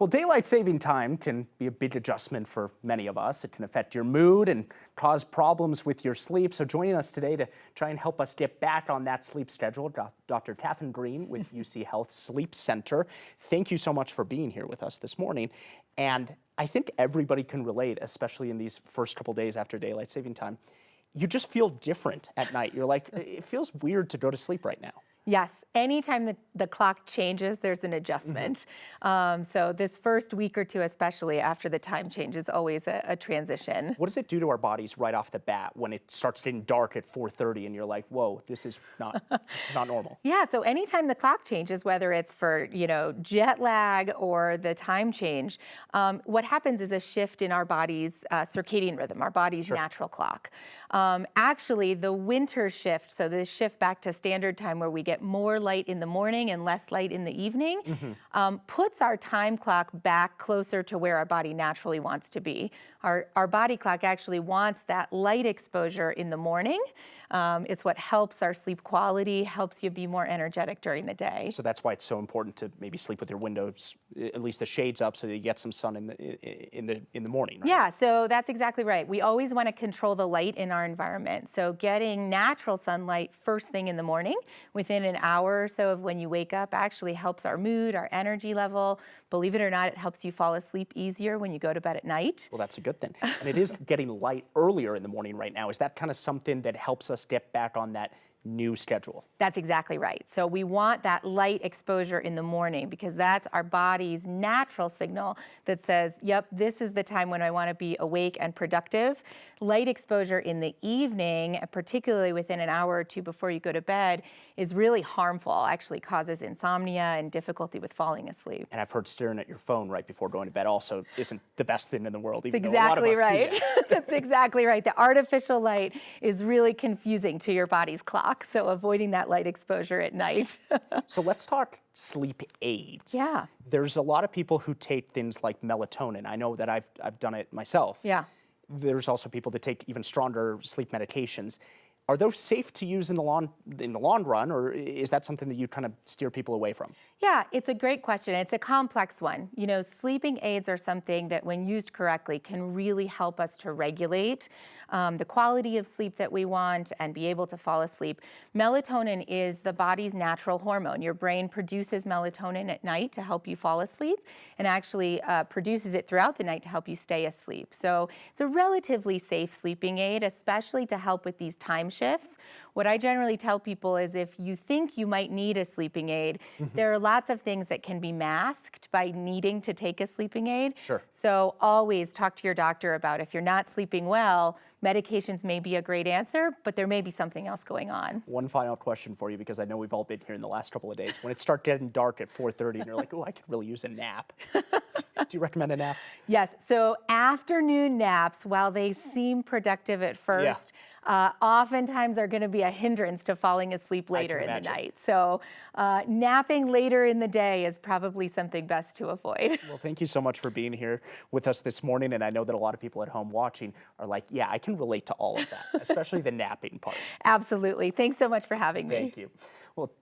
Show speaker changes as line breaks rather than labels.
Well, daylight saving time can be a big adjustment for many of us. It can affect your mood and cause problems with your sleep. So joining us today to try and help us get back on that sleep schedule, Dr. Katherine Green with UCHealth Sleep Center. Thank you so much for being here with us this morning. And I think everybody can relate, especially in these first couple days after daylight saving time. You just feel different at night. You're like, it feels weird to go to sleep right now.
Yes, anytime the clock changes, there's an adjustment. So this first week or two, especially after the time change, is always a transition.
What does it do to our bodies right off the bat when it starts getting dark at 4:30 and you're like, whoa, this is not normal?
Yeah, so anytime the clock changes, whether it's for jet lag or the time change, what happens is a shift in our body's circadian rhythm, our body's natural clock. Actually, the winter shift, so the shift back to standard time where we get more light in the morning and less light in the evening, puts our time clock back closer to where our body naturally wants to be. Our body clock actually wants that light exposure in the morning. It's what helps our sleep quality, helps you be more energetic during the day.
So that's why it's so important to maybe sleep with your windows, at least the shades up, so that you get some sun in the morning, right?
Yeah, so that's exactly right. We always want to control the light in our environment. So getting natural sunlight first thing in the morning, within an hour or so of when you wake up, actually helps our mood, our energy level. Believe it or not, it helps you fall asleep easier when you go to bed at night.
Well, that's a good thing. And it is getting light earlier in the morning right now. Is that kind of something that helps us get back on that new schedule?
That's exactly right. So we want that light exposure in the morning because that's our body's natural signal that says, yep, this is the time when I want to be awake and productive. Light exposure in the evening, particularly within an hour or two before you go to bed, is really harmful, actually causes insomnia and difficulty with falling asleep.
And I've heard staring at your phone right before going to bed also isn't the best thing in the world, even
That's
though a lot of us
exactly
do
right.
that.
That's exactly right. The artificial light is really confusing to your body's clock, so avoiding that light exposure at night.
So let's talk sleep aids.
Yeah.
There's a lot of people who take things like melatonin. I know that I've done it myself.
Yeah.
There's also people that take even stronger sleep medications. Are those safe to use in the long run, or is that something that you kind of steer people away from?
Yeah, it's a great question. It's a complex one. Sleeping aids are something that when used correctly can really help us to regulate the quality of sleep that we want and be able to fall asleep. Melatonin is the body's natural hormone. Your brain produces melatonin at night to help you fall asleep and actually produces it throughout the night to help you stay asleep. So it's a relatively safe sleeping aid, especially to help with these time shifts. What I generally tell people is if you think you might need a sleeping aid, there are lots of things that can be masked by needing to take a sleeping aid.
Sure.
So always talk to your doctor about if you're not sleeping well, medications may be a great answer, but there may be something else going on.
One final question for you, because I know we've all been here in the last couple of days. When it starts getting dark at 4:30 and you're like, oh, I could really use a nap. Do you recommend a nap?
Yes, so afternoon naps, while they seem productive at first, oftentimes are going to be a hindrance to falling asleep later in the night. So napping later in the day is probably something best to avoid.
Well, thank you so much for being here with us this morning. And I know that a lot of people at home watching are like, yeah, I can relate to all of that, especially the napping part.
Absolutely. Thanks so much for having me.
Thank you. Well,